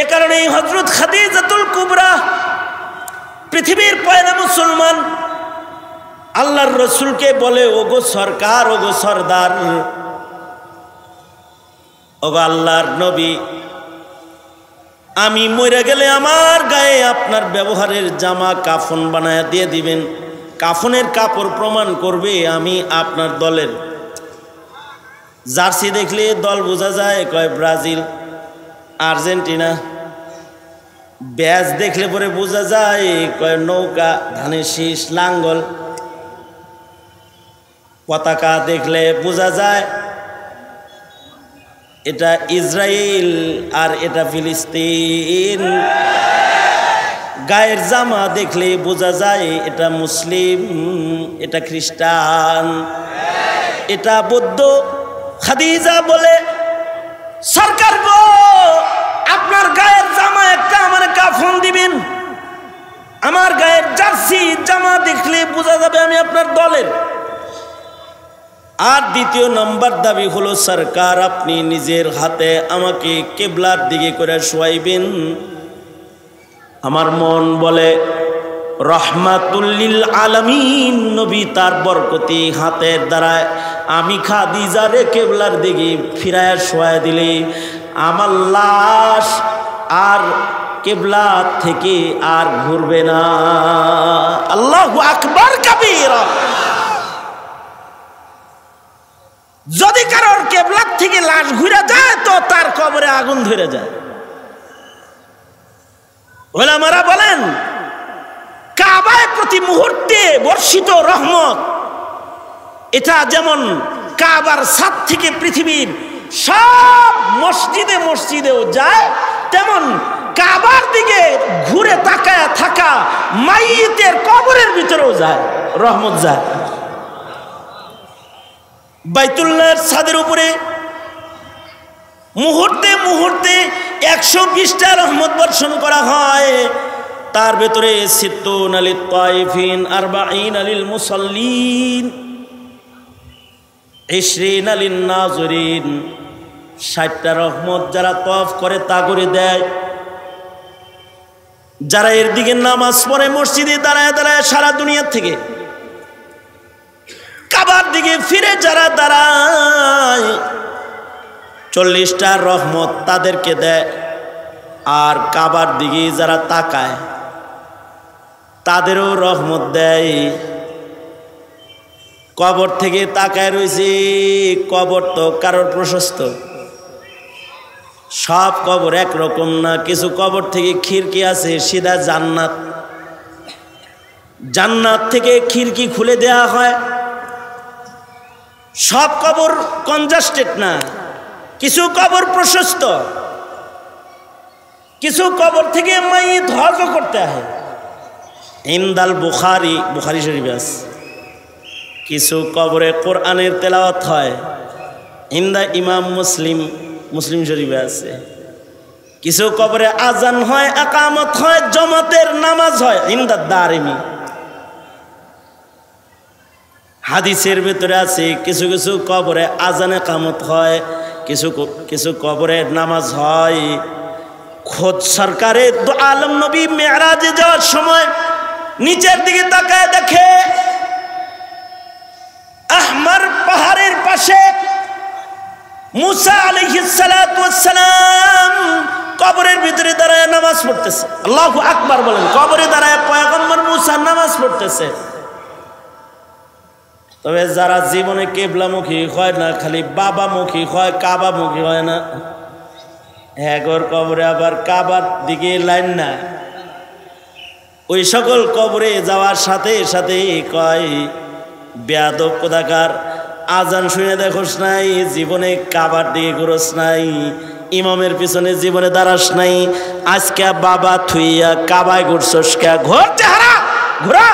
এ কারণেই হযরত খাদিজাতুল কুবরা পৃথিবীর পয়লা মুসলমান আল্লাহর রসুলকে বলে, ওগো সরকার, ওগো সরদার, ওগো আল্লাহর নবী, আমি মরে গেলে আমার গায়ে আপনার ব্যবহারের জামা কাফন বানায়া দিয়ে দিবেন। কাফনের কাপড় প্রমাণ করবে আমি আপনার দলের। জার্সি দেখলে দল বোঝা যায়, কয় ব্রাজিল, আর্জেন্টিনা। ব্যাজ দেখলে পরে বোঝা যায়, কয় নৌকা, ধানের শীষ, লাঙ্গল। পতাকা দেখলে বোঝা যায় এটা ইসরায়েল আর এটা ফিলিস্তিন। গায়ের জামা দেখলে বোঝা যায় এটা মুসলিম, এটা খ্রিস্টান, এটা বৌদ্ধ। খাদিজা বলে, সরকার গো, আপনার গায়ের জামা একটা আমার কাফন দিবেন। আমার গায়ের জার্সি জামা দেখলে বোঝা যাবে আমি আপনার দলের। আর দ্বিতীয় নম্বর দাবি হলো, সরকার আপনি নিজের হাতে আমাকে কিবলার দিকে করে শোয়াইবেন। আমার মন বলে রহমাতুল লিল আলামিন নবী তার বরকতি হাতের দ্বারায় আমি খাদিজারে কিবলার দিকে ফিরায় শোয়া দিলে আমার লাশ আর কিবলা থেকে আর ঘুরবে না। আল্লাহু আকবার কাবীরা। যদি কারোর কিবলার থেকে লাশ ঘুরে যায় তো তার কবরে আগুন ধরে যায়। ওলামারা বলেন, কাবায় প্রতি মুহূর্তে বর্ষিত রহমত, এটা যেমন কাবার ছাদ থেকে পৃথিবীর সব মসজিদে মসজিদেও যায়, তেমন কাবার দিকে ঘুরে তাকায় থাকা মাইয়িতের কবরের ভিতরেও যায়, রহমত যায়। বাইতুল্লাহর ছাদের উপরে মুহূর্তে মুহূর্তে 120টা রহমত বর্ষণ করা হয়। তার ভেতরে 60 লিত তাইফিন, 40 লিল মুসাল্লিন, 20 লিন নাযিরিন। 60টা রহমত যারা তওয়াফ করে তা করে দেয়। যারা এর দিকে নামাজ পড়ে মসজিদে দাঁড়ায় দাঁড়ায় সারা দুনিয়া থেকে, কাবার দিকে ফিরে যারা দাঁড়ায়, 40টা রহমত তাদেরকে দেয়। আর কাবার দিকে যারা তাকায় তাদেরও রহমত দেয়। কবর থেকে তাকায় রয়েছে, কবর তো কারোর প্রশস্ত, সব কবর একরকম না। কিছু কবর থেকে খিড়কি আছে, সিধা জান্নাত। জান্নাত থেকে খিড়কি খুলে দেয়া হয়। সব কবর কনজাস্টেড না, কিছু কবর প্রশস্ত, কিছু কবর থেকে মাইয়িত হজ করতে হয়। ইনদাল বুখারী, বুখারী শরীফ আছে। কিছু কবরে কোরআনের তেলাওয়াত হয়। ইন্দা ইমাম মুসলিম, মুসলিম শরীফে আছে। কিছু কবরে আজান হয়, একামত হয়, জমাতের নামাজ হয়। ইন্দা দারিমি। হাদিসের ভিতরে আছে কিছু কিছু কবরে আজান একামত হয়, কিছু কিছু কবরে নামাজ হয়। খোদ সরকারে দু আলম নবী মেরাজে যাওয়ার সময় নিচের দিকে তাকায় দেখে আহমার পাহাড়ের পাশে মুসা আলাইহিস সালাতু ওয়াস সালাম কবরের ভিতরে দাঁড়ায় নামাজ পড়তেছে। আল্লাহু আকবার বলেন। কবরে দাঁড়ায় পয়গম্বর মুসা নামাজ পড়তেছে। তবে যারা জীবনে কিবলামুখী হয় না, খালি বাবামুখী হয়, কাবামুখী হয় না, এগর কবরে আবার কাবার দিকে লাইন না, ওই সকল কবরে যাওয়ার সাথে সাথে কয়, বেয়াদব কোথাকার, আজান শুনে দেখোস নাই, জীবনে কাবার দিকে ঘুরোস নাই, ইমামের পিছনে জীবনে দাঁড়াস নাই, আজকে বাবা থুইয়া কাবায় ঘুরছস কে? ঘোর চেহারা ঘুরা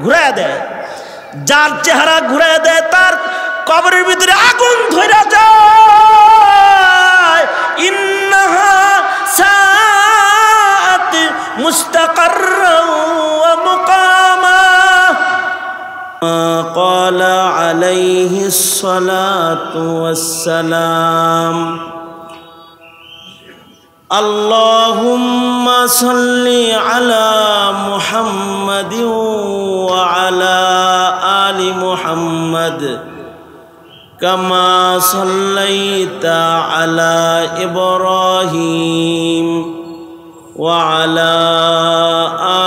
ঘুরাইয়া দেয়। যার চেহারা ঘুরাইয়া দেয় তার কবরের ভিতরে আগুন ধরে যায়। ইন্নাহা সাআত মুস্তাকাররাও ওয়া মুকামা ক্বালা আলাইহিস সালাতু ওয়াস সালাম। আল্লাহুম্মা সাল্লি আলা মুহাম্মাদিন ওয়া আলা আলি মুহাম্মাদ কামা সাল্লাইতা আলা ইব্রাহিম ওয়া আলা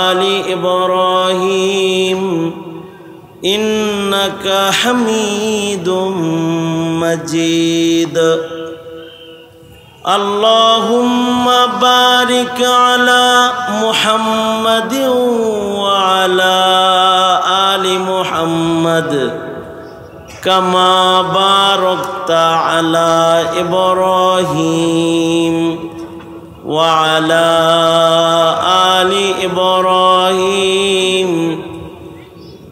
আলি ইব্রাহিম ইন্নাকা হামিদুম মাজিদ। আল্লাহুম্মা বারিক আলা মুহাম্মাদিন ওয়া আলা আলি মুহাম্মাদ কামা বারাকতা আলা ইব্রাহিম ওয়া আলা আলি ইব্রাহিম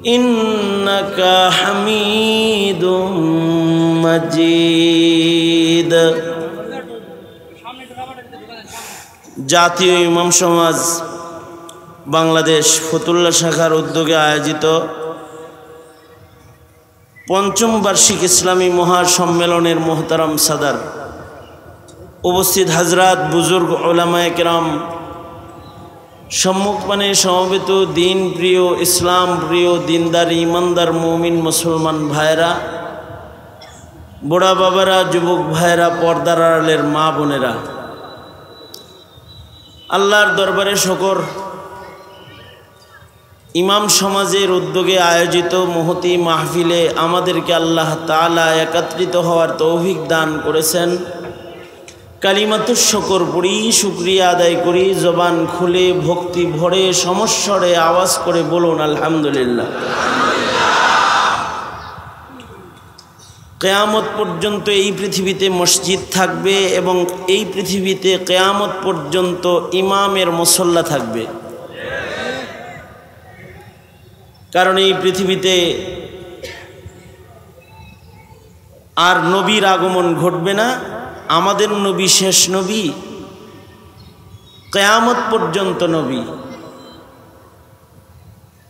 ইন্নাকা হামিদুম মাজিদ। জাতীয় ইমাম সমাজ বাংলাদেশ ফতুল্লা শাখার উদ্যোগে আয়োজিত পঞ্চম বার্ষিক ইসলামী মহাসম্মেলনের মোহতারাম সাদার, উপস্থিত হাজরাত, বুজুর্গ, উলামায়ে কেরাম, সম্মুখপানে সমবেত দিন প্রিয়, ইসলাম প্রিয়, দিনদার, ইমানদার, মুমিন মুসলমান ভাইরা, বুড়া বাবারা, যুবক ভাইরা, পর্দার আড়ালের মা বোনেরা, আল্লাহর দরবারে শুকর, ইমাম সমাজের উদ্যোগে আয়োজিত মহতি মাহফিলে আমাদেরকে আল্লাহ তাআলা একত্রিত হওয়ার তৌফিক দান করেছেন। কালিমাতুশ শুকর পড়ি, শুকরিয়া আদায় করি, জবান খুলে ভক্তি ভরে সমস্বরে আওয়াজ করে বলুন আলহামদুলিল্লাহ। কিয়ামত পর্যন্ত এই পৃথিবীতে মসজিদ থাকবে এবং এই পৃথিবীতে কিয়ামত পর্যন্ত ইমামের মুসল্লা থাকবে। কারণ এই পৃথিবীতে আর নবীর আগমন ঘটবে না। আমাদের নবী শেষ নবী, কিয়ামত পর্যন্ত নবী।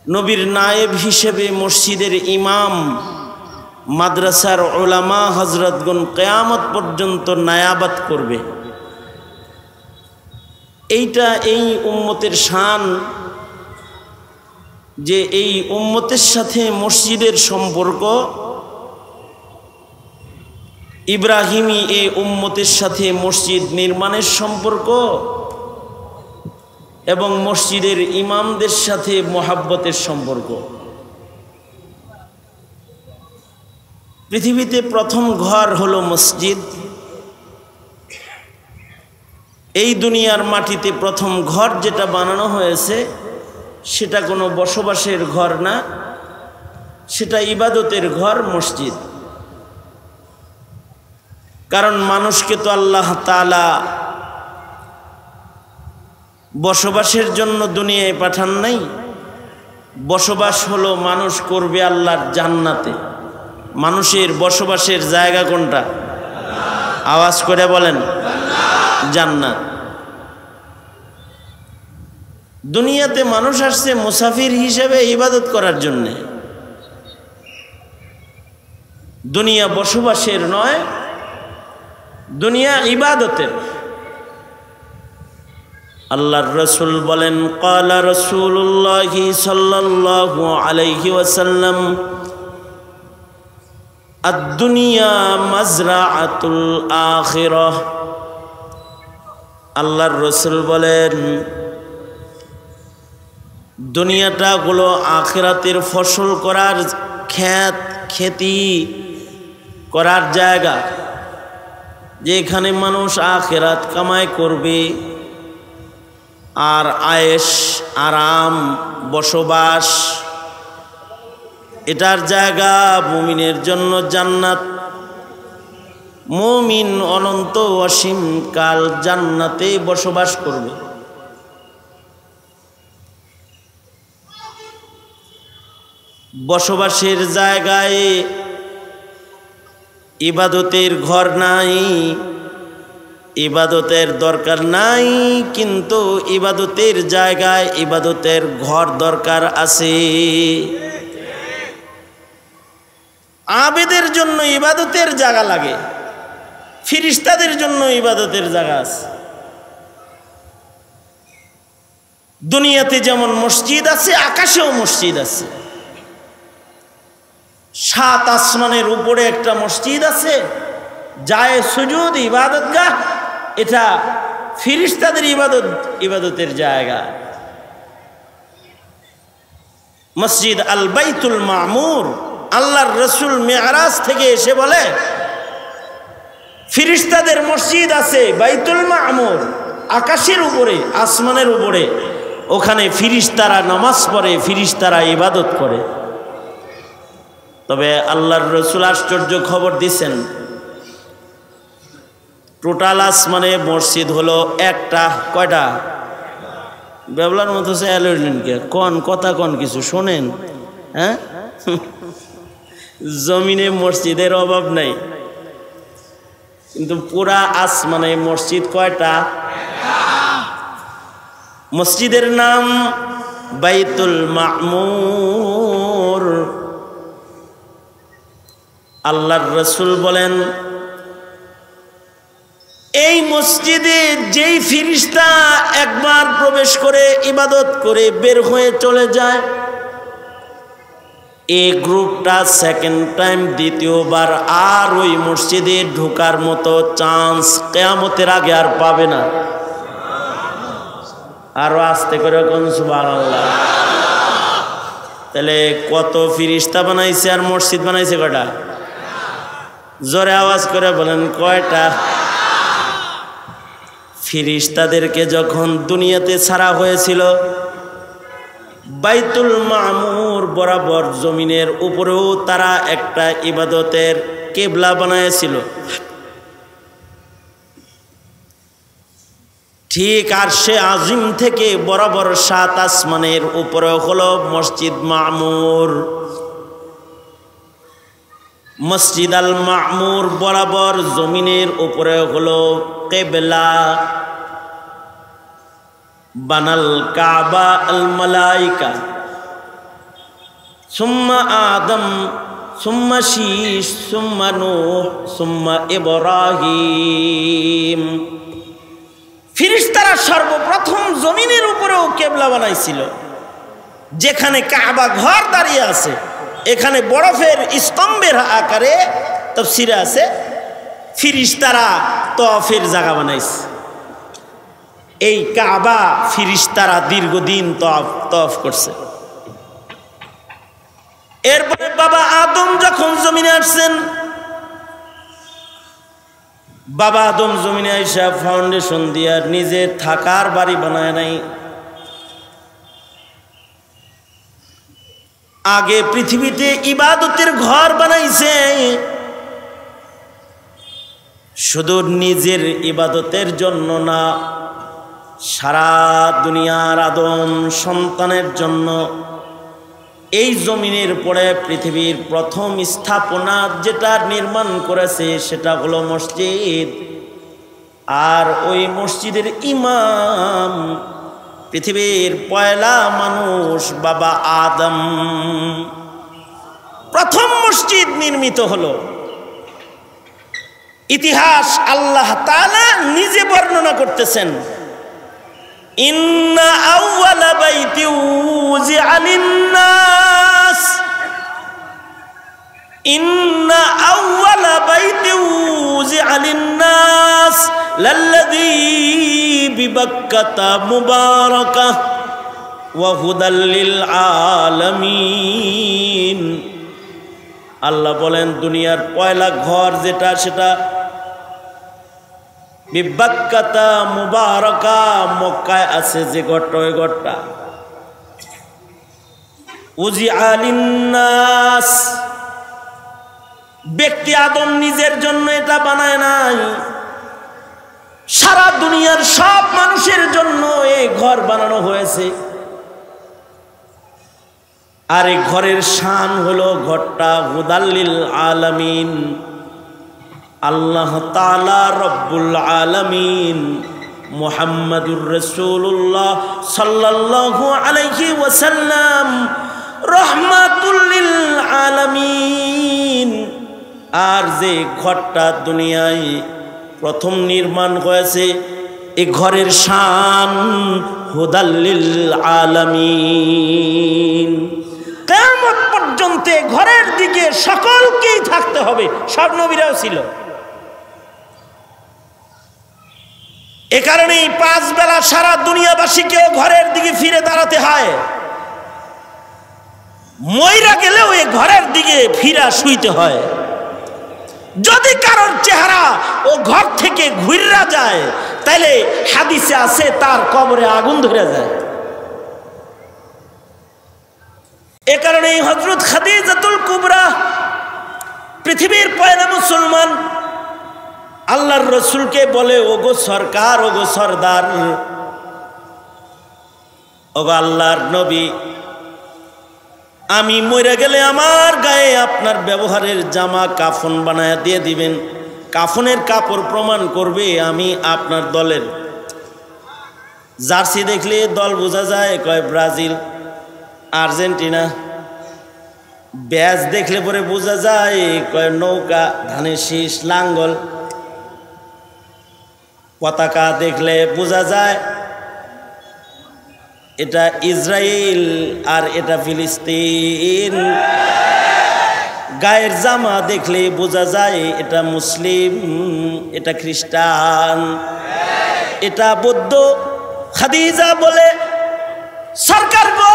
নবীর নায়েব হিসেবে মসজিদের ইমাম, মাদ্রাসার উলামা হযরতগণ কিয়ামত পর্যন্ত নায়াবাত করবে। এইটা এই উম্মতের শান যে এই উম্মতের সাথে মসজিদের সম্পর্ক ইব্রাহিমী, এই উম্মতের সাথে মসজিদ নির্মাণের সম্পর্ক এবং মসজিদের ইমামদের সাথে মহাব্বতের সম্পর্ক। পৃথিবীতে প্রথম ঘর হলো মসজিদ। এই দুনিয়ার মাটিতে প্রথম ঘর যেটা বানানো হয়েছে সেটা কোনো বসবাসের ঘর না, সেটা ইবাদতের ঘর, মসজিদ। কারণ মানুষকে তো আল্লাহ তাআলা বসবাসের জন্য দুনিয়ায় পাঠান নাই। বসবাস হলো মানুষ করবে আল্লাহর জান্নাতে। মানুষের বসবাসের জায়গা কোনটা? আওয়াজ করে বলেন, জান্নাত। দুনিয়াতে মানুষ আসছে মুসাফির হিসেবে ইবাদত করার জন্যে। দুনিয়া বসবাসের নয়, দুনিয়া ইবাদতের। আল্লাহর রাসূল বলেন, ক্বালা রাসূলুল্লাহ সাল্লাল্লাহু আলাইহি ওয়াসাল্লাম, আদ-দুনিয়া মাজরাআতুল আখিরাহ। আল্লাহর রাসূল বলেন, দুনিয়াটা হলো আখিরাতের ফসল করার খেতি করার জায়গা, যেখানে মানুষ আখিরাত কামাই করবে আর আয়েশ আরাম বসবাস, এটার জায়গা। মুমিনের জন্য জান্নাত। মুমিন অনন্ত অসীম কাল জান্নাতে বসবাস করবে। বসবাসের জায়গায় ইবাদতের ঘর নাই, ইবাদতের দরকার নাই, কিন্তু ইবাদতের জায়গায় ইবাদতের ঘর দরকার আছে। আবেদের জন্য ইবাদতের জায়গা লাগে, ফিরিস্তাদের জন্য ইবাদতের জায়গা আছে। দুনিয়াতে যেমন মসজিদ আছে, আকাশেও মসজিদ আছে। 7 আসমানের উপরে একটা মসজিদ আছে, যায় সুজুদ ইবাদতগাহ। এটা ফেরেশতাদের ইবাদতের জায়গা। মসজিদ আল বাইতুল মামুর, আল্লাহর রসুল মেরাজ থেকে এসে বলে ফেরেশতাদের মসজিদ আছে বাইতুল মামুর, আকাশের উপরে, আসমানের উপরে। ওখানে ফেরেশতারা নামাজ পড়ে, ফেরেশতারা ইবাদত করে। তবে আল্লাহর রসুল আশ্চর্য খবর দিছেন, টোটাল আসমানে মসজিদ হলো একটা। কয়টা? বেবলার মতো কে কন কথা, কন কিছু শোনেন। হ্যাঁ, জমিনে মসজিদের অভাব নাই, কিন্তু পুরা আসমানে মসজিদ কয়টা? মসজিদের নাম বাইতুল মামুর। আল্লাহর রসুল বলেন, এই মসজিদে যেই ফেরেশতা একবার প্রবেশ করে ইবাদত করে বের হয়ে চলে যায়, এই গ্রুপটা সেকেন্ড টাইম, দ্বিতীয়বার আর ওই মসজিদে ঢোকার মতো চান্স কিয়ামতের আগে আর পাবে না। আরো আস্তে করে কোন সুবহানাল্লাহ। তাহলে কত ফেরেশতা বানাইছে আর মসজিদ বানাইছে কয়টা? জোরে আওয়াজ করে বলেন কয়টা? ফেরেশতাদেরকে যখন দুনিয়াতে ছাড়া হয়েছিল, বাইতুল মামুর বরাবর জমিনের উপরেও তারা একটা ইবাদতের কিবলা বানায়েছিল। ঠিক আরশে আজিম থেকে বরাবর 7 আসমানের উপরে হলো মসজিদ মামুর। মসজিদ আল মামুর বরাবর জমিনের উপরে হলো কিবলা। বানাল কাবা আল মালাইকা সুম্মা আদম সুম্মা শীশ সুম্মা নূহ সুম্মা ইব্রাহিম। ফেরেশতারা সর্বপ্রথম জমিনের উপরেও কিবলা বানাইছিল। যেখানে কাবা ঘর দাঁড়িয়ে আছে, এখানে বরফের স্তম্ভের আকারে তাফসীরে আছে, ফেরেশতারা তওয়াফের জায়গা বানাইছে। এই কাবা ফেরেশতারা দীর্ঘদিন তওয়াফ করছে। এরপরে বাবা আদম যখন জমিনে আসছেন, বাবা আদম জমিনে আইসা ফাউন্ডেশন দিয়া নিজে থাকার বাড়ি বানায় নাই। আগে পৃথিবীতে ইবাদতের ঘর বানাইছে। শুধু নিজের ইবাদতের জন্য না, সারা দুনিয়ার আদম সন্তানের জন্য। এই জমিনের পরে পৃথিবীর প্রথম স্থাপনা যেটা নির্মাণ করেছে সেটা হলো মসজিদ। আর ওই মসজিদের ইমাম পৃথিবীর পয়লা মানুষ বাবা আদম। প্রথম মসজিদ নির্মিত হলো। ইতিহাস আল্লাহ তাআলা নিজে বর্ণনা করতেছেন, ইন্না আউওয়ালা বাইতি উযিআ লিন-নাস, ইন্না আউওয়ালা বাইতি উযিআ লিন-নাস লাল্লাযী বিবাক্কাতা মুবারাকা ওয়া হুদাল লিল আলামিন। আল্লাহ বলেন, দুনিয়ার পয়লা ঘর যেটা, সেটা বিবাক্কাতা মুবারাকা, মক্কায় আছে যে ঘরটা, ওই ঘরটা। উযিআ লিন-নাস, ব্যক্তি আদম নিজের জন্য এটা বানায় নাই, সারা দুনিয়ার সব মানুষের জন্য এই ঘর বানানো হয়েছে। আর এই ঘরের শান হলো, ঘরটা হুদাল লিল আলামিন। আল্লাহ তাআলা রব্বুল আলামিন মুহাম্মাদুর রাসূলুল্লাহ সাল্লাল্লাহু আলাইহি ওয়াসাল্লাম রাহমাতুল লিল আলামিন। আর যে ঘরটা দুনিয়ায় প্রথম নির্মাণ হয়েছে, এই ঘরের শান হুদাল্লিল আলামিন। কিয়ামত পর্যন্ত ঘরের দিকে সকলকেই থাকতে হবে, সব নবীরাও ছিল। এ কারণেই 5 বেলা সারা দুনিয়াবাসীকেও ঘরের দিকে ফিরে দাঁড়াতে হয়। মইরা গেলেও এই ঘরের দিকে ফিরা শুইতে হয়। যদি কারোর চেহারা ও ঘর থেকে ঘুররা যায় তাহলে হাদিসে আছে তার কবরে আগুন ধরে যায়। এ কারণে হযরত খাদিজাতুল কুবরা পৃথিবীর পয়লা মুসলমান আল্লাহর রসুলকে বলে, ওগো সরকার, ওগো সরদার, ওগো আল্লাহর নবী, আমি মরে গেলে আমার গায়ে আপনার ব্যবহারের জামা কাফন বানায়া দিয়ে দিবেন। কাফনের কাপড় প্রমাণ করবে আমি আপনার দলের। জার্সি দেখলে দল বোঝা যায়, কয় ব্রাজিল, আর্জেন্টিনা। ব্যাজ দেখলে পরে বোঝা যায়, কয় নৌকা, ধানের শীষ, লাঙ্গল। পতাকা দেখলে বোঝা যায় এটা ইসরায়েল আর এটা ফিলিস্তিন। গায়ের জামা দেখলে বোঝা যায় এটা মুসলিম, এটা খ্রিস্টান, এটা বৌদ্ধ। খাদিজা বলে, সরকার গো,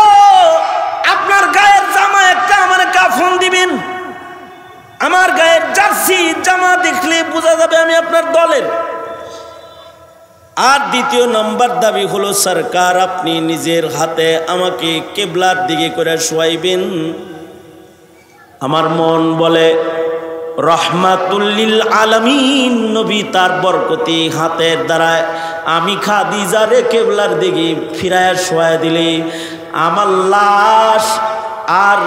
আপনার গায়ের জামা একটা আমার কাফন দিবেন। আমার গায়ের জার্সি জামা দেখলে বোঝা যাবে আমি আপনার দলের। আর দ্বিতীয় নম্বর দাবি হলো, সরকার আপনি নিজের হাতে আমাকে কিবলার দিকে করে শোয়াইবেন। আমার মন বলে রহমাতুল লিল আলামিন নবী তার বরকতি হাতের দ্বারায় আমি খাদিজারে কিবলার দিকে ফিরায় শোয়াই দিলে আমার লাশ আর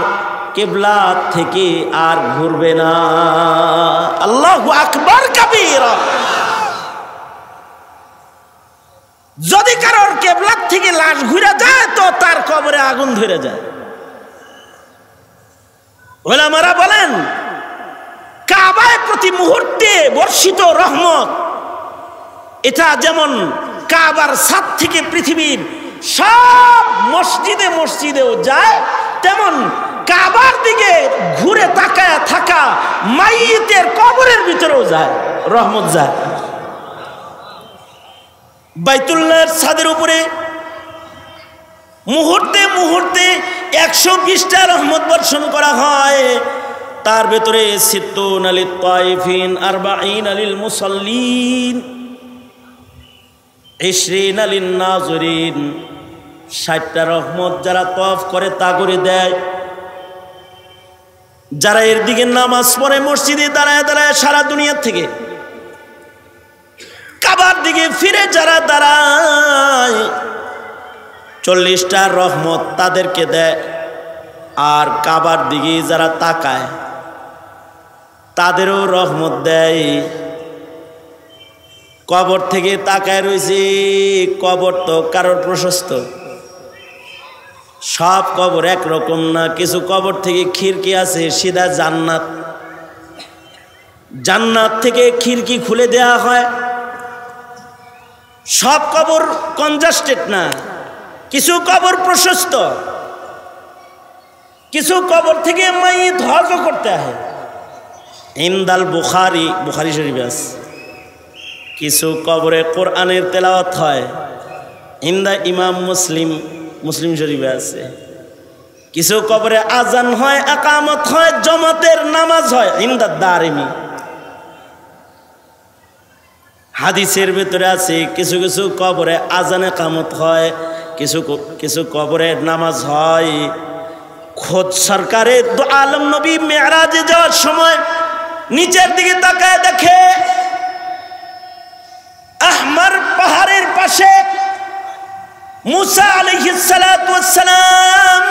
কিবলা থেকে আর ঘুরবে না। আল্লাহু আকবার কাবীরা। যদি কারোর কিবলার থেকে লাশ ঘুরে যায় তো তার কবরে আগুন ধরে যায়। ওলামারা বলেন, কাবায় প্রতি মুহূর্তে বর্ষিত রহমত, এটা যেমন কাবার ছাদ থেকে পৃথিবীর সব মসজিদে মসজিদেও যায়, তেমন কাবার দিকে ঘুরে তাকায় থাকা মাইয়িতের কবরের ভিতরেও যায়, রহমত যায়। বাইতুল্লাহর ছাদের উপরে মুহূর্তে মুহূর্তে 120টা রহমত বর্ষণ করা হয়। তার ভেতরে 60 আলিল তাইফিন, 40 আলিল মুসাল্লিন, 20 আলিন নাজরিন। 60টা রহমত যারা তওয়াফ করে তা করে দেয়। যারা এর দিকে নামাজ পড়ে মসজিদে দাঁড়ায় দাঁড়ায় সারা দুনিয়া থেকে কাবার দিকে ফিরে যারা দাঁড়ায়, 40টা রহমত তাদেরকে দেয়। আর কাবার দিকে যারা তাকায় তাদেরও রহমত দেয়। কবর থেকে তাকায় রয়েছে, কবর তো কারোর প্রশস্ত, সব কবর একরকম না। কিছু কবর থেকে খিড়কি আছে, সিধা জান্নাত। জান্নাত থেকে খিড়কি খুলে দেয়া হয়। সব কবর কনজাস্টেড না, কিছু কবর প্রশস্ত, কিছু কবর থেকে মাইয়িত হজ করতে হয়। ইনদাল বুখারী, বুখারী শরীফে আছে। কিছু কবরে কোরআনের তেলাওয়াত হয়। ইন্দা ইমাম মুসলিম, মুসলিম শরীফে আছে। কিছু কবরে আজান হয়, একামত হয়, জমাতের নামাজ হয়। ইন্দা দারিমি। হাদিসের ভিতরে আছে কিছু কিছু কবরে আজান একামত হয়, কিছু কিছু কবরে নামাজ হয়। খোদ সরকারে দু আলম নবী মেরাজে যাওয়ার সময় নিচের দিকে তাকায় দেখে আহমার পাহাড়ের পাশে মুসা আলাইহিস সালাতু ওয়াস সালাম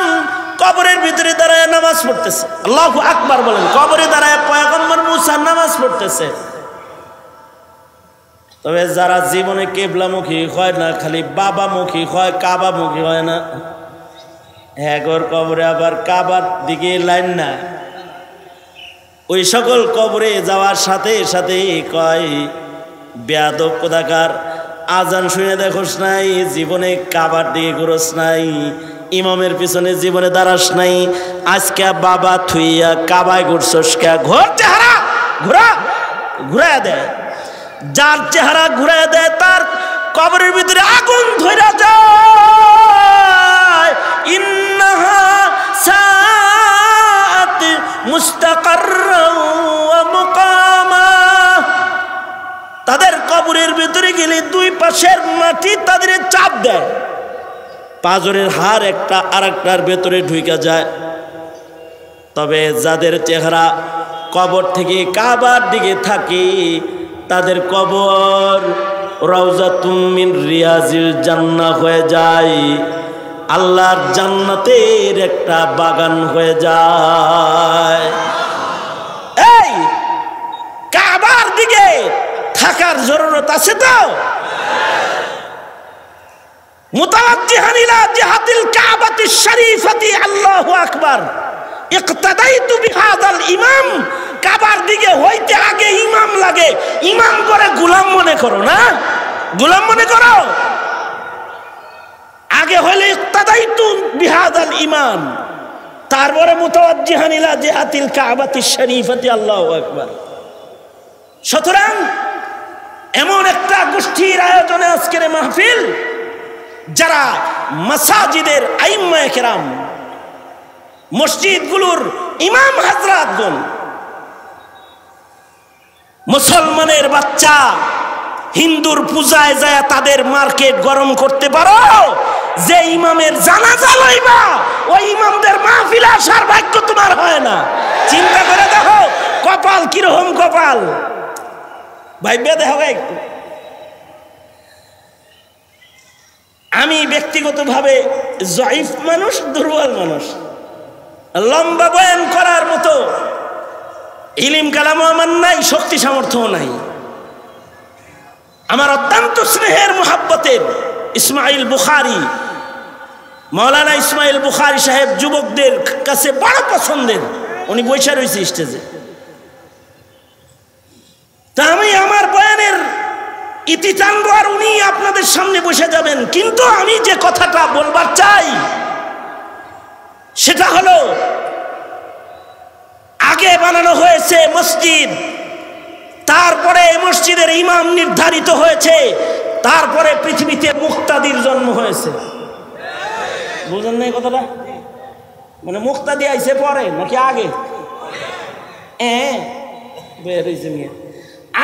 কবরের ভিতরে দাঁড়ায় নামাজ পড়তেছে। আল্লাহু আকবার বলেন। কবরে দাঁড়ায় পয়গম্বর মুসা নামাজ পড়তেছে। তবে যারা জীবনে কিবলামুখী হয় না, খালি বাবামুখী হয়, কাবামুখী হয় না, হ্যাগর কবরে আবার কাবার দিকে লাইন না, ওই সকল কবরে যাওয়ার সাথে সাথে কয় বেয়াদব কোথাকার, আজান শুনে দেখোস নাই, জীবনে কাবার দিকে ঘুরোস নাই, ইমামের পিছনে জীবনে দাঁড়াস নাই, আজকে বাবা থুইয়া কাবায় ঘুরছস কে? ঘোর চেহারা ঘুরাইয়া দেয়। যার চেহারা ঘুরাইয়া দেয় তার কবরের ভিতরে আগুন ধরে যায়। ইন্নাহা সাআত মুস্তাকাররাও ওয়া মুকামা। তাদের কবরের ভিতরে গেলে দুই পাশের মাটি তাদের চাপ দেয়, পাঁজরের হাড় একটা আরেকটার ভেতরে ঢুকে যায়। তবে যাদের চেহারা কবর থেকে কাবার দিকে থাকে তাদের কবর রাউজাতুম মিন রিয়াজিল জান্নাহ হয়ে যায়, আল্লাহর জান্নাতের একটা বাগান হয়ে যায়। এই কাবার দিকে থাকার জরুরত আছে তো? মুতাওয়াজ্জিহান ইলা জিহাতিল কাবাতিশ শরীফাতি, আল্লাহু আকবার। ইকতাদাইতু বিহাদাল ইমাম। কাবার দিকে হইতে আগে ইমাম লাগে, ইমাম করে গোলাম মনে করো না, গোলাম মনে করো। আগে হইলে ইকতাদাইতু বিহাদাল ইমাম, তারপরে মুতাওয়াজ্জিহান ইলা জিহাতিল কাবাতিশ শরীফাতি, আল্লাহু আকবার। সুতরাং এমন একটা গোষ্ঠীর আয়োজনে আজকের মাহফিল, যারা মাসাজিদের আইম্মায়ে কেরাম, মসজিদগুলোর ইমাম হাজরাতগণ, মুসলমানের বাচ্চা হিন্দুর পূজায় যায় তাদের মার্কেট গরম করতে পারো, যে ইমামের জানাজা লইবা ওই ইমামদের মাহফিল আসার ভাগ্য তোমার হয় না। চিন্তা করে দেখো কপাল কিরকম কপাল, ভাইবে দেখো একটু। আমি ব্যক্তিগতভাবে জয়ীফ মানুষ, দুর্বল মানুষ, লম্বা বয়ান করার মতো ইলিম কালামও আমার নাই, শক্তি সামর্থ্যও নাই। আমার অত্যন্ত স্নেহের মোহাব্বতের ইসমাইল বুখারী, মাওলানা ইসমাইল বুখারী সাহেব যুবকদের কাছে বড় পছন্দের, উনি বসে রয়েছে স্টেজে। তা আমি আমার বয়ানের ইতি টানবো আর উনি আপনাদের সামনে বসে যাবেন। কিন্তু আমি যে কথাটা বলবার চাই সেটা হলো, আগে বানানো হয়েছে মসজিদ, তারপরে মসজিদের ইমাম নির্ধারিত হয়েছে, তারপরে পৃথিবীতে মুক্তাদির জন্ম হয়েছে। বুঝেন না কথাটা? মানে মুক্তাদি আইছে পরে নাকি আগে? বের হয়েছে,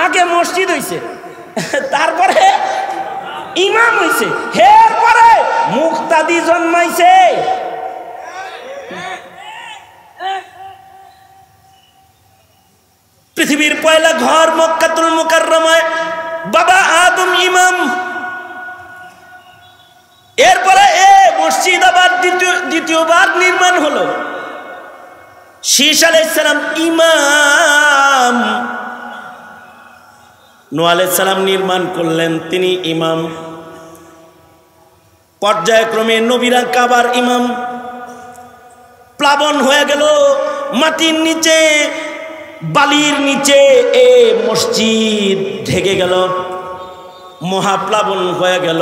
আগে মসজিদ হয়েছে, তারপরে ইমাম হয়েছে, এরপরে মুক্তাদি জন্মাইছে। পৃথিবীর পয়লা ঘর মক্কাতুল মুকাররমায় বাবা আদম ইমাম, এরপরে মসজিদ আবার দ্বিতীয়বার নির্মাণ হলো। শীশ আলাইহিস সালাম ইমাম, নূহ আলাইহিস সালাম নির্মাণ করলেন, তিনি ইমাম। পর্যায়ক্রমে নবীরা কাবার ইমাম। প্লাবন হয়ে গেল, মাটির নিচে বালির নিচে মসজিদ ঢেকে গেল, মহাপ্লাবন হয়ে গেল।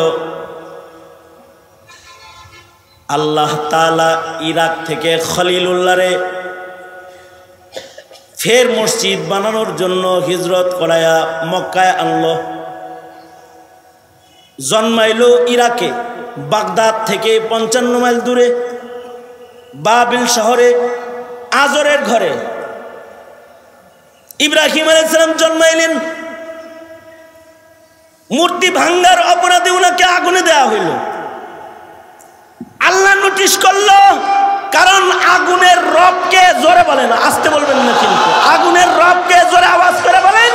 আল্লাহ তাআলা ইরাক থেকে খলিলুল্লাহরে ফের মসজিদ বানানোর জন্য হিজরত করায়া মক্কায় আনলো। জন্মাইল ইরাকে, বাগদাদ থেকে 55 মাইল দূরে বাবিল শহরে আজরের ঘরে ইব্রাহিম আলাইহিস সালাম জন্মাইলেন। মূর্তি ভাঙ্গার অপরাধে উনাকে আগুনে দেওয়া হইল। আল্লাহ নোটিশ করলো, কারণ আগুনের রবকে জোরে বলেন, আসতে বলবেন না কিন্তু, আগুনের রবকে জোরে আওয়াজ করে বলেন,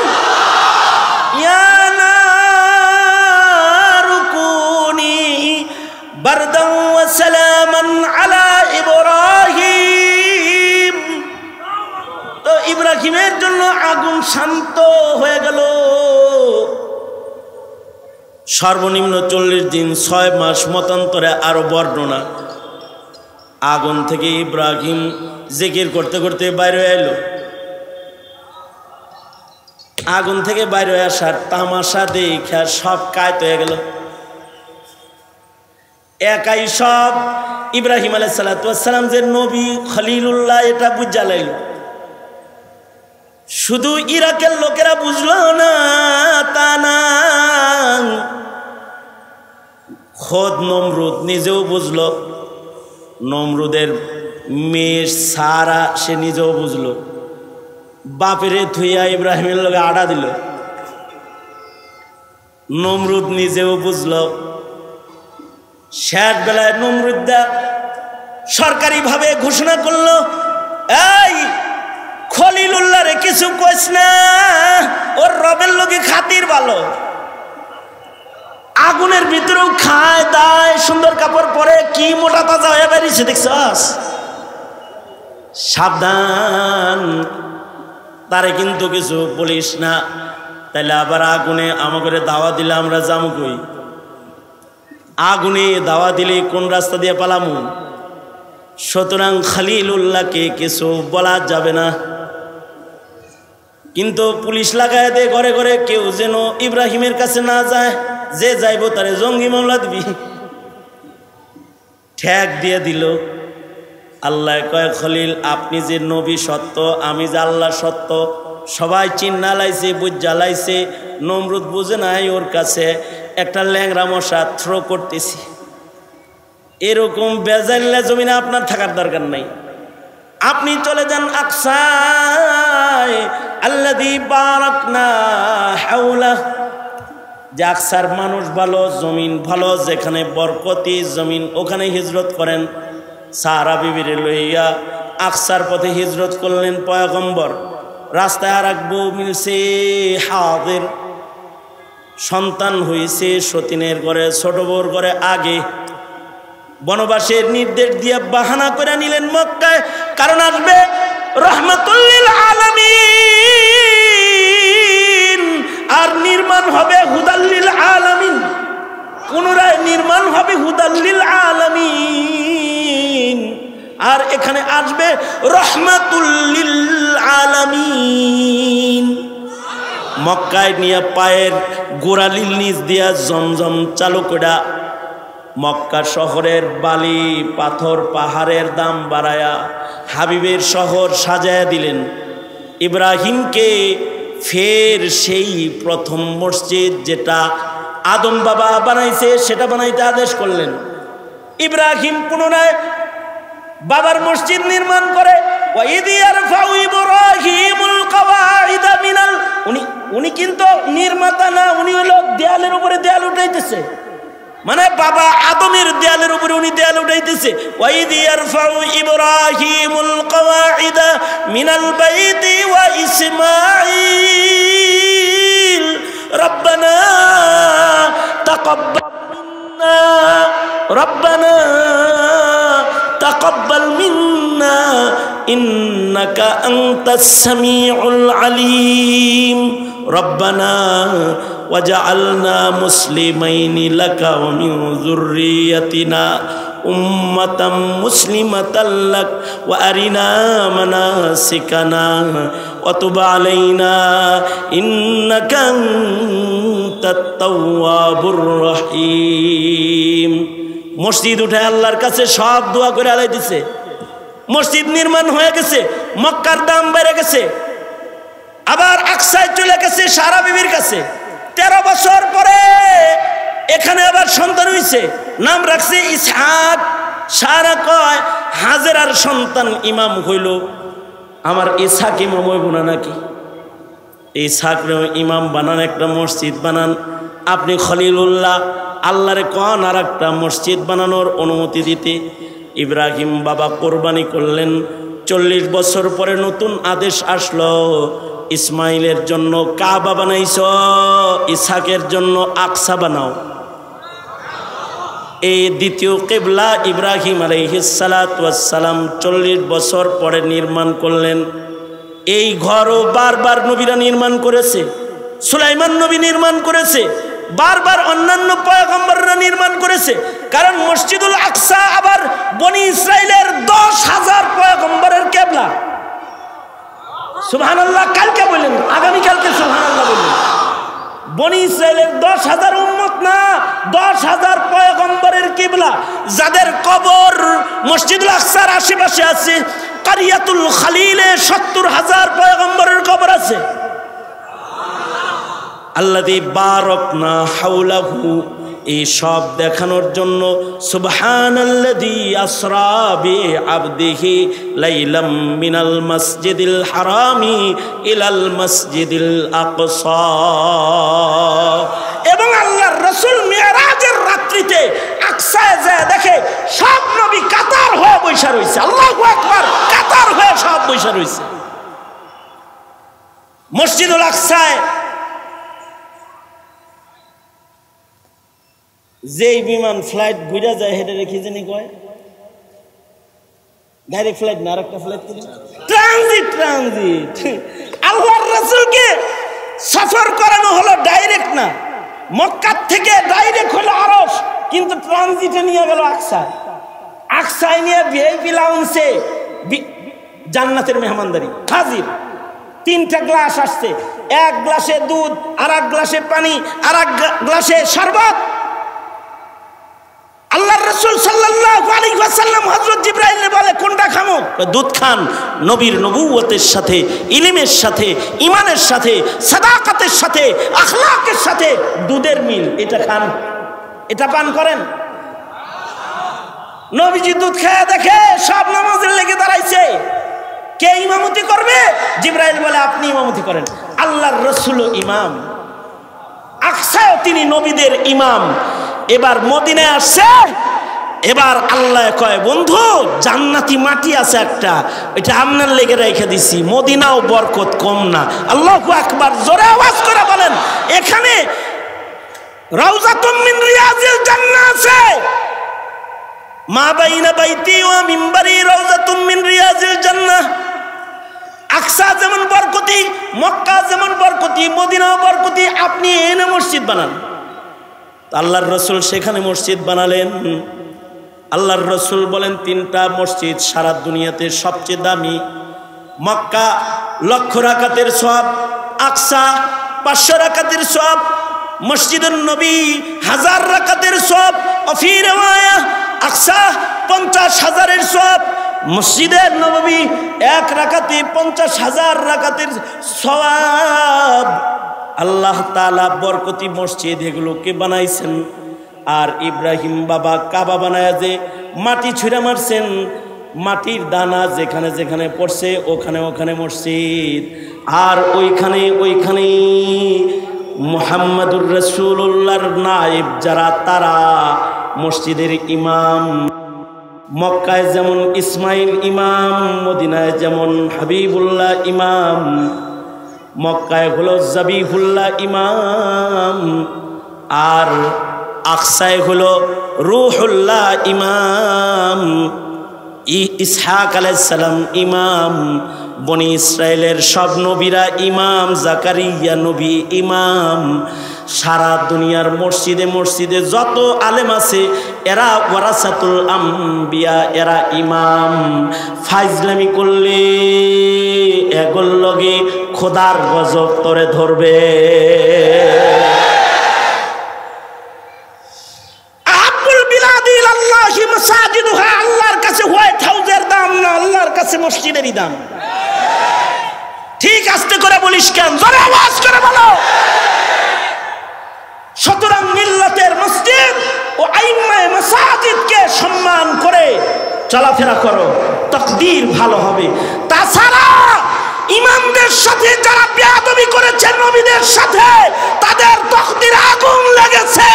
ইয়া নারু কুনি বারদান ওয়া সালামান আলা ইব্রাহিম। তো ইব্রাহিমের জন্য আগুন শান্ত হয়ে গেল। সর্বনিম্ন 40 দিন 6 মাস মতান্তরে আরো বর্ণনা। আগুন থেকে ইব্রাহিম জিকির করতে করতে বাইরে এলো। আগুন থেকে বাইরে হয়ে আসার তামাশা দেখা সব কায়ত হয়ে গেল। একাই সব ইব্রাহিম আলাইহিস সালাম যে নবী খলিলুল্লাহ এটা বুঝা লাইল। শুধু ইরাকের লোকেরা বুঝলো না তা না, খোদ নমরুদ নিজেও বুঝলো, নমরুদের মেয়ে সারা সে নিজেও বুঝলো, বাপেরে থুইয়া ইব্রাহিমের লোকে আড়া দিল। নমরুদ নিজেও বুঝলো। শেষ বেলায় নমরুদা সরকারিভাবে ঘোষণা করলো, এই খলিলুল্লাহ রে কিছু কইস না, ওর রবের লোকে খাতির ভালো। আগুনের ভিতরেও খায় দায়, সুন্দর কাপড় পরে, কি মোটা তাজা হয়ে বেরিয়েছে দেখছস। সাবধান, তারে কিন্তু কিছু বলিস না, তাইলে আবার আগুনে আমাকে দাওয়া দিলে আমরা যাবো কই? আগুনে দাওয়া দিলে কোন রাস্তা দিয়ে পালামু? সুতরাং খলিলুল্লাহকে কিছু বলা যাবে না। কিন্তু পুলিশ লাগায় দে ঘরে ঘরে, কেউ যেন ইব্রাহিমের কাছে না যায়, যে যাইব তারে জঙ্গি মামলা দিবি। ঠেক দিয়ে দিল। আল্লাহ কয়, খলিল আপনি যে নবী সত্য, আমি যে আল্লাহ সত্য, সবাই চিন্না লাইছে, বুঝা লাইছে। নমরুদ বুঝে নাই ওর কাছে একটা ল্যাংরা মশা থ্রো করতেছি। এরকম বেজাল্লা জমিনে আপনার থাকার দরকার নাই। আপনি চলে যান আকসায় আল্লাযী বারাকনা হাওলা, যে আকসার মানুষ ভালো, জমিন ভালো, যেখানে বরকতি জমিন, ওখানে হিজরত করেন। সারা বিবিরে লইয়া আকসার পথে হিজরত করলেন পয়গম্বর। রাস্তায় আর এক বউ মিলছে হাদির, সন্তান হয়েছে সতীনের ঘরে, ছোট বউর ঘরে। আগে বনবাসের নির্দেশ দিয়ে বাহানা করে নিলেন মক্কায়, কারণ আসবে রাহমাতুল লিল আলামিন, আর নির্মাণ হবে হুদাল লিল আলামিন। পুনরায় নির্মাণ হবে হুদাল লিল আলামিন, আর এখানে আসবে রাহমাতুল লিল আলামিন। মক্কায় নিয়ে পায়ের গোড়ালির নিচ দিয়া জমজম চালু করা, মক্কা শহরের বালি পাথর পাহাড়ের দাম বাড়ায়া হাবিবের শহর সাজায়া দিলেন। ইব্রাহিমকে ফের সেই প্রথম মসজিদ যেটা আদম বাবা বানাইছে সেটা বানাইতে আদেশ করলেন। ইব্রাহিম পুনরায় বাবার মসজিদ নির্মাণ করে। উনি কিন্তু নির্মাতা না, উনি হলো দেয়ালের উপরে দেয়াল উঠাইতেছে, মানে বাবা আদমের দেয়ালের উপরে উনি দেয়াল উঠাইতেছে। ওয়াইদ ইয়ারফাউ ইব্রাহিমুল কওয়াইদা মিনাল বাইতি ওয়া ইসমাঈল রব্বানা তাকাব্বাল মিন্না রব্বানা তাকাব্বাল মিন্না ইন্নাকা আনতাস সামিউল আলিম রব্বানা ওয়াজআলনা মুসলিমাইনি লাকা ওয়া মিন যুররিয়াতিনা উম্মাতাম মুসলিমাতাল লাক ওয়া আরিনা মানাসিকানা ওয়া তুব আলাইনা ইন্নাকা আনতাত তাওয়াবুর রহিম। মসজিদ উঠে আল্লাহর কাছে সব দোয়া করে আলাই দিছে। মসজিদ নির্মাণ হয়ে গেছে, মক্কার দাম বেড়ে গেছে। আবার আকসায় চলে গেছে সারা বিবির কাছে। 13 বছর পরে এখানে আবার সন্তান হইছে, নাম রাখছে ইসহাক। সারা কয় হাজেরার সন্তান ইমাম হইল, আমার ইসহাক ইমাম হইব না নাকি? ইসহাক ইমাম বানান, একটা মসজিদ বানান। আপনি খলিলুল্লাহ আল্লাহরে কন আর একটা মসজিদ বানানোর অনুমতি দিতে। ইব্রাহিম বাবা কোরবানি করলেন। 40 বছর পরে নতুন আদেশ আসলো, ইসমাইলের জন্য কাবা বানাইছ, ইসহাকের জন্য আকসা বানাও। এই দ্বিতীয় কিবলা ইব্রাহিম আলাইহিস সালাতু ওয়াস সালাম 40 বছর পরে নির্মাণ করলেন। এই ঘরও বারবার নবীরা নির্মাণ করেছে, সুলাইমান নবী নির্মাণ করেছে, বারবার অন্যান্য পয়গম্বররা নির্মাণ করেছে। কারণ মসজিদুল আকসা আবার বনি ইসরাইলের 10,000 পয়গম্বরের কিবলা। সুবহানাল্লাহ কালকে বললেন, আগামীকালকে সুবহানাল্লাহ বললেন। বনি ইসরাইলের 10,000 উম্মত না, 10,000 পয়গম্বরের কিবলা, যাদের কবর মসজিদুল আকসার আশেপাশে আছে। কারিয়াতুল খালিলে 70,000 পয়গম্বরের কবর আছে। আল্লাযী বারাকনা হাওলাহু, এই সব দেখানোর জন্য সুবহানাল্লাযী আসরা বিআবদিহি লাইলাম মিনাল মসজিদিল হারামি ইলাল মসজিদিল আকসা। এবং আল্লাহর রাসূল মিরাজের রাত্রিতে আকসায় যায় দেখে সব নবী কাতার হয়ে বসে রয়েছে। আল্লাহু আকবার, কাতার হয়ে সব বসে রয়েছে। মসজিদুল আকসায় যেই বিমান ফ্লাইট ঘুরে যায় হেঁটে রেখে জানি কয় ডাইরেক্ট ফ্লাইট না, আরেকটা ফ্লাইট ট্রানজিট। আল্লাহর রাসূলকে সফর করানো হলো ডাইরেক্ট না, মক্কা থেকে ডাইরেক্ট হলো আরশ, কিন্তু ট্রানজিটে নিয়ে গেল আকসায়। আকসায় নিয়ে ভিআইপি লাউঞ্জে জান্নাতের মেহমানদারি হাজির। 3টা গ্লাস আসছে, এক গ্লাসে দুধ, আর এক গ্লাসে পানি, আর এক গ্লাসে শরবত। আল্লাহর রাসূল সাল্লাল্লাহু আলাইহি ওয়াসাল্লাম হযরত জিবরাইলকে বলে কোনটা খামো? দুধ খান। নবীর নবুয়তের সাথে, ইলমের সাথে, ঈমানের সাথে, সাদাকাতের সাথে, আখলাকের সাথে দুধের মিল, এটা খান, এটা পান করেন। নবীজি দুধ খেয়ে দেখে সব নামাজের লেগে দাঁড়াইছে, কে ইমামতি করবে? জিবরাইল বলে আপনি ইমামতি করেন। আল্লাহর রাসূল ইমাম, আকসায় তিনি নবীদের ইমাম। এবার মদিনায় আসছে, এবার আল্লাহ কয় বন্ধু জান্নাতি মাটি আছে একটা, এটা আপনার লেগে রেখে দিছি, মদিনাও বরকত কম না। আল্লাহু আকবার, জোরে আওয়াজ করে বলেন। এখানে রাউযাতুম মিন রিয়াজিল জান্নাহ আছে, মা বাইনা বাইতি ওয়া মিনবারি রাউযাতুম মিন রিয়াজিল জান্নাহ। আকসা যেমন বরকতি, মক্কা যেমন বরকতি, মদিনাও বরকতি। আপনি এনে মসজিদ বানান। আল্লাহর রাসূল সেখানে মসজিদ বানালেন। আল্লাহর রাসূল বলেন 3টা মসজিদ সারা দুনিয়াতে সবচেয়ে দামি। মক্কা 1,00,000 রাকাতের সওয়াব, আকসা 500 রাকাতের সওয়াব, মসজিদুন নবী 1000 রাকাতের সওয়াব, ফি রিওয়ায়া আকসা 50,000-এর সওয়াব। মসজিদে নববী 1 রাকাতে 50,000 রাকাতের সওয়াব। আল্লাহ তাআলা বরকতি মসজিদ এগুলোকে বানাইছেন। আর ইব্রাহিম বাবা কাবা বানায় যে মাটি ছুঁড়ে মারছেন, মাটির দানা যেখানে যেখানে পড়ছে ওখানে ওখানে মসজিদ। আর ওইখানে মুহাম্মাদুর রাসূলুল্লাহর নায়েব যারা, তারা মসজিদের ইমাম। মক্কায় যেমন ইসমাইল ইমাম, মদিনায় যেমন হাবিবুল্লাহ ইমাম। মক্কায় হলো জাবিহুল্লাহ ইমাম, আর আকসায় হলো রূহুল্লাহ ইমাম। ইসহাক আলাইহিস সালাম ইমাম। বনি ইসরাইলের সব নবীরা ইমাম, জাকারিয়া নবী ইমাম। সারা দুনিয়ার মসজিদে মসজিদে যত আলেম আছে এরা ওয়ারাসাতুল আম্বিয়া, এরা ইমাম। ফাইজলামি করলে এগোর লগে খোদার গজব তরে ধরবে। আব্বুল বিলাদিল আল্লাহি মাসাজিদুহা, আল্লাহর কাছে হোয়াইট হাউসের দাম না, আল্লাহর কাছে মসজিদেরই দাম। ঠিক আস্তে করে বলিস কেন? জোরে আওয়াজ করে বলো। সুতরাং মিল্লাতের মসজিদ ও আইম্মায়ে মাসাজিদকে সম্মান করে চলাফেরা করো, তাকদীর ভালো হবে। তাছাড়া ইমামদের সাথে যারা বেয়াদবি করেছে নবীদের সাথে, তাদের তাকদীর আগুন লেগেছে,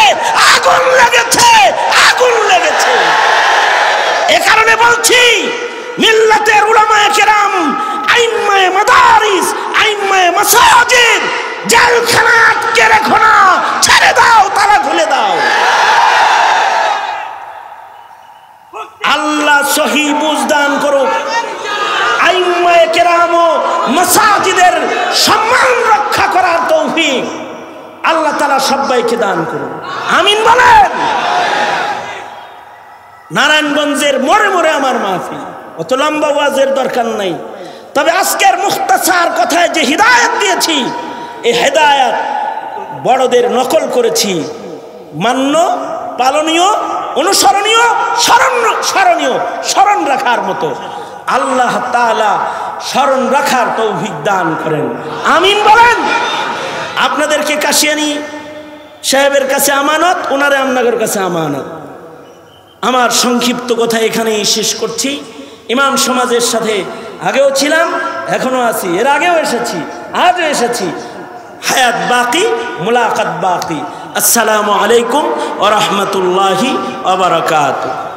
আগুন লেগেছে, আগুন লেগেছে। এ কারণে বলছি মিল্লাতের উলামায়ে কেরাম, আইম্মায়ে মাদারিস, আইম্মায়ে মাসাজিদ জেলখানা আটকে রেখো না, ছেড়ে দাও, তালা খুলে দাও। আল্লাহ সহি বুঝদান করুক। আইম্মায়ে কেরাম ও মাসাজিদের সম্মান রক্ষা করার তৌফিক আল্লাহ তাআলা সবাইকে দান করুন, আমিন বলেন। নারায়ণগঞ্জের মোড়ে মোড়ে আমার মাহফিল, অত লম্বা ওয়াজের দরকার নাই। তবে আজকের মুখতাসার কথায় যে হিদায়াত দিয়েছি, এই হিদায়াত বড়দের নকল করেছি, মান্য, পালনীয়, অনুসরণীয়, স্মরণীয়, স্মরণ রাখার মতো। আল্লাহ তাআলা স্মরণ রাখার তৌফিক দান করেন, আমিন বলেন। আপনাদেরকে কাশিয়ানী সাহেবের কাছে আমানত, ওনারে আমনগর কাছে আমানত। আমার সংক্ষিপ্ত কথা এখানেই শেষ করছি। ইমাম সমাজের সাথে আগেও ছিলাম, এখনো আছি, এর আগেও এসেছি, আজও এসেছি। হায়াত বাকি, মুলাকাত বাকি। আসসালামু আলাইকুম ওয়া রাহমাতুল্লাহি ওয়া বারাকাতুহু।